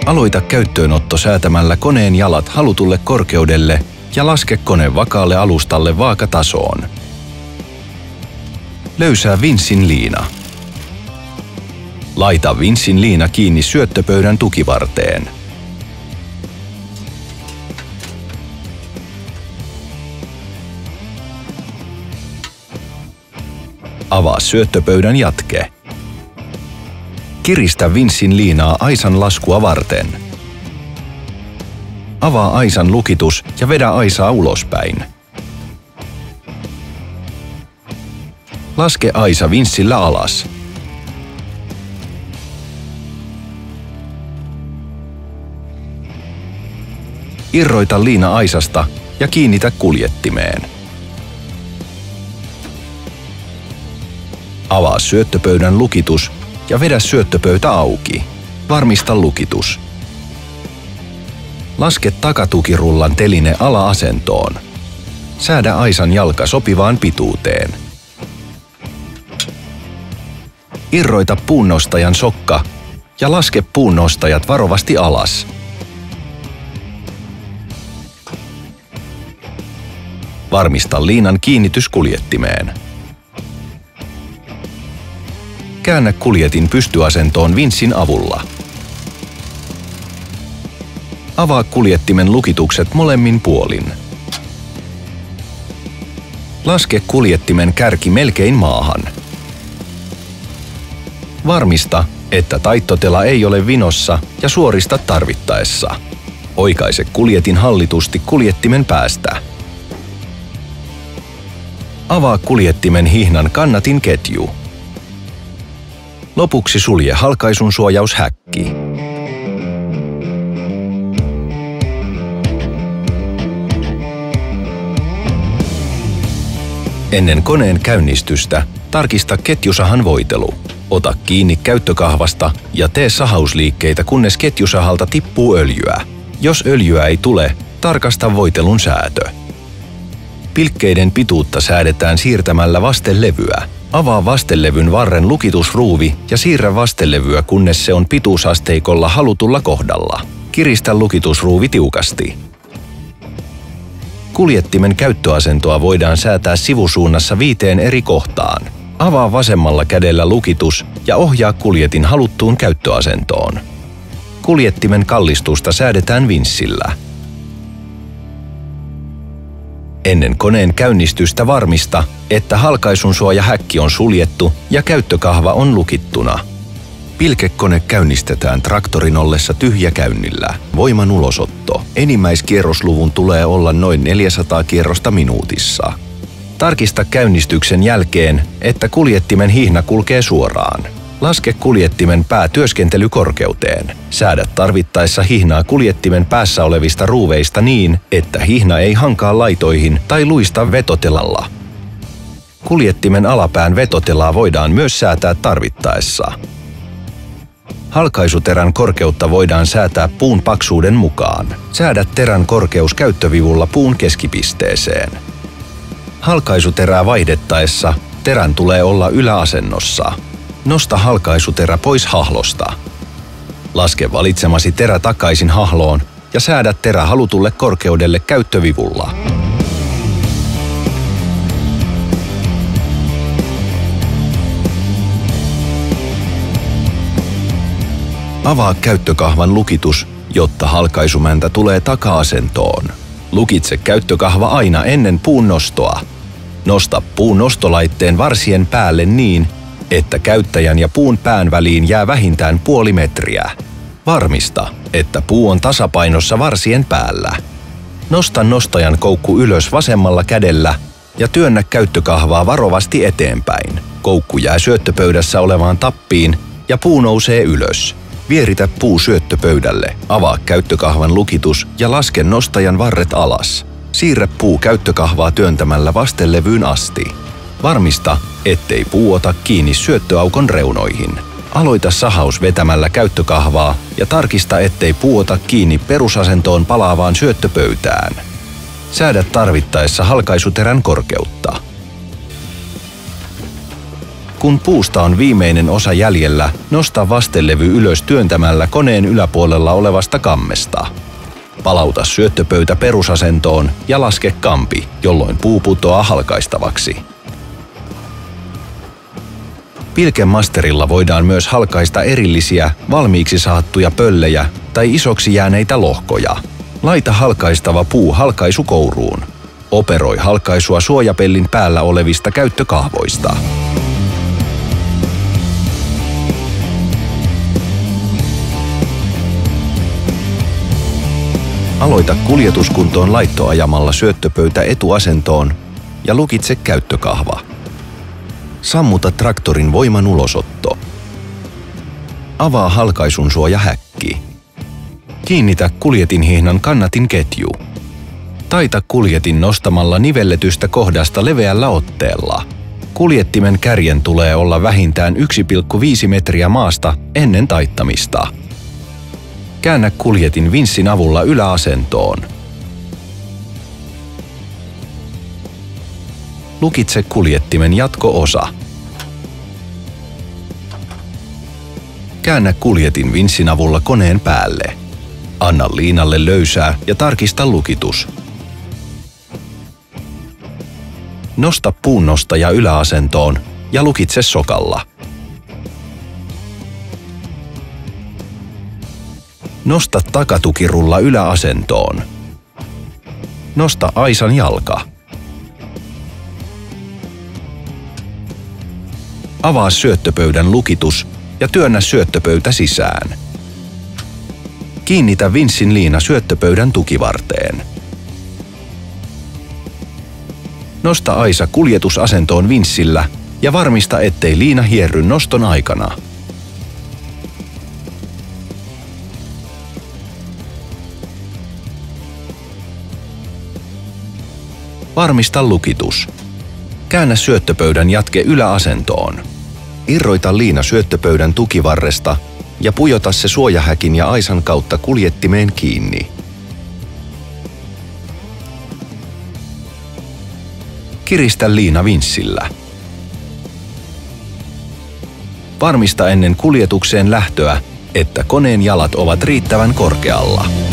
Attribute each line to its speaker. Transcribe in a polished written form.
Speaker 1: Aloita käyttöönotto säätämällä koneen jalat halutulle korkeudelle ja laske kone vakaalle alustalle vaakatasoon. Löysää vinssin liina. Laita vinssin liina kiinni syöttöpöydän tukivarteen. Avaa syöttöpöydän jatke. Kiristä vinssin liinaa aisan laskua varten. Avaa aisan lukitus ja vedä aisaa ulospäin. Laske aisa vinssillä alas. Irroita liina aisasta ja kiinnitä kuljettimeen. Avaa syöttöpöydän lukitus ja vedä syöttöpöytä auki. Varmista lukitus. Laske takatukirullan teline ala-asentoon. Säädä aisan jalka sopivaan pituuteen. Irroita puunnostajan sokka ja laske puunnostajat varovasti alas. Varmista liinan kiinnitys kuljettimeen. Käännä kuljetin pystyasentoon vinssin avulla. Avaa kuljettimen lukitukset molemmin puolin. Laske kuljettimen kärki melkein maahan. Varmista, että taittotela ei ole vinossa ja suorista tarvittaessa. Oikaise kuljetin hallitusti kuljettimen päästä. Avaa kuljettimen hihnan kannatin ketju. Lopuksi sulje halkaisun suojaushäkki. Ennen koneen käynnistystä tarkista ketjusahan voitelu. Ota kiinni käyttökahvasta ja tee sahausliikkeitä, kunnes ketjusahalta tippuu öljyä. Jos öljyä ei tule, tarkasta voitelun säätö. Pilkkeiden pituutta säädetään siirtämällä vastelevyä. Avaa vastelevyn varren lukitusruuvi ja siirrä vastelevyä, kunnes se on pituusasteikolla halutulla kohdalla. Kiristä lukitusruuvi tiukasti. Kuljettimen käyttöasentoa voidaan säätää sivusuunnassa 5 eri kohtaan. Avaa vasemmalla kädellä lukitus ja ohjaa kuljetin haluttuun käyttöasentoon. Kuljettimen kallistusta säädetään vinssillä. Ennen koneen käynnistystä varmista, että halkaisun suojahäkki on suljettu ja käyttökahva on lukittuna. Pilkekone käynnistetään traktorin ollessa tyhjäkäynnillä. Voiman ulosotto. Enimmäiskierrosluvun tulee olla noin 400 kierrosta minuutissa. Tarkista käynnistyksen jälkeen, että kuljettimen hihna kulkee suoraan. Laske kuljettimen pää työskentelykorkeuteen. Säädä tarvittaessa hihnaa kuljettimen päässä olevista ruuveista niin, että hihna ei hankaa laitoihin tai luista vetotelalla. Kuljettimen alapään vetotelaa voidaan myös säätää tarvittaessa. Halkaisuterän korkeutta voidaan säätää puun paksuuden mukaan. Säädä terän korkeus käyttövivulla puun keskipisteeseen. Halkaisuterää vaihdettaessa terän tulee olla yläasennossa. Nosta halkaisuterä pois hahlosta. Laske valitsemasi terä takaisin hahloon ja säädä terä halutulle korkeudelle käyttövivulla. Avaa käyttökahvan lukitus, jotta halkaisumäntä tulee taka-asentoon. Lukitse käyttökahva aina ennen puun nostoa. Nosta puun nostolaitteen varsien päälle niin, että käyttäjän ja puun pään väliin jää vähintään puoli metriä. Varmista, että puu on tasapainossa varsien päällä. Nosta nostajan koukku ylös vasemmalla kädellä ja työnnä käyttökahvaa varovasti eteenpäin. Koukku jää syöttöpöydässä olevaan tappiin ja puu nousee ylös. Vieritä puu syöttöpöydälle, avaa käyttökahvan lukitus ja laske nostajan varret alas. Siirrä puu käyttökahvaa työntämällä vastelevyyn asti. Varmista, ettei puu ota kiinni syöttöaukon reunoihin. Aloita sahaus vetämällä käyttökahvaa ja tarkista, ettei puu ota kiinni perusasentoon palaavaan syöttöpöytään. Säädä tarvittaessa halkaisuterän korkeutta. Kun puusta on viimeinen osa jäljellä, nosta vastelevy ylös työntämällä koneen yläpuolella olevasta kammesta. Palauta syöttöpöytä perusasentoon ja laske kampi, jolloin puu putoaa halkaistavaksi. Pilkemasterilla voidaan myös halkaista erillisiä, valmiiksi saattuja pöllejä tai isoksi jääneitä lohkoja. Laita halkaistava puu halkaisukouruun. Operoi halkaisua suojapellin päällä olevista käyttökahvoista. Aloita kuljetuskuntoon laitto ajamalla syöttöpöytä etuasentoon ja lukitse käyttökahva. Sammuta traktorin voiman ulosotto. Avaa halkaisun suojahäkki. Kiinnitä kuljetinhihnan kannatin ketju. Taita kuljetin nostamalla nivelletystä kohdasta leveällä otteella. Kuljettimen kärjen tulee olla vähintään 1,5 metriä maasta ennen taittamista. Käännä kuljetin vinssin avulla yläasentoon. Lukitse kuljettimen jatko-osa. Käännä kuljetin vinssin avulla koneen päälle. Anna liinalle löysää ja tarkista lukitus. Nosta puunnostaja yläasentoon ja lukitse sokalla. Nosta takatukirulla yläasentoon. Nosta aisan jalka. Avaa syöttöpöydän lukitus ja työnnä syöttöpöytä sisään. Kiinnitä vinssin liina syöttöpöydän tukivarteen. Nosta aisa kuljetusasentoon vinssillä ja varmista, ettei liina hierry noston aikana. Varmista lukitus. Käännä syöttöpöydän jatke yläasentoon. Irroita liina syöttöpöydän tukivarresta ja pujota se suojahäkin ja aisan kautta kuljettimeen kiinni. Kiristä liina vinssillä. Varmista ennen kuljetukseen lähtöä, että koneen jalat ovat riittävän korkealla.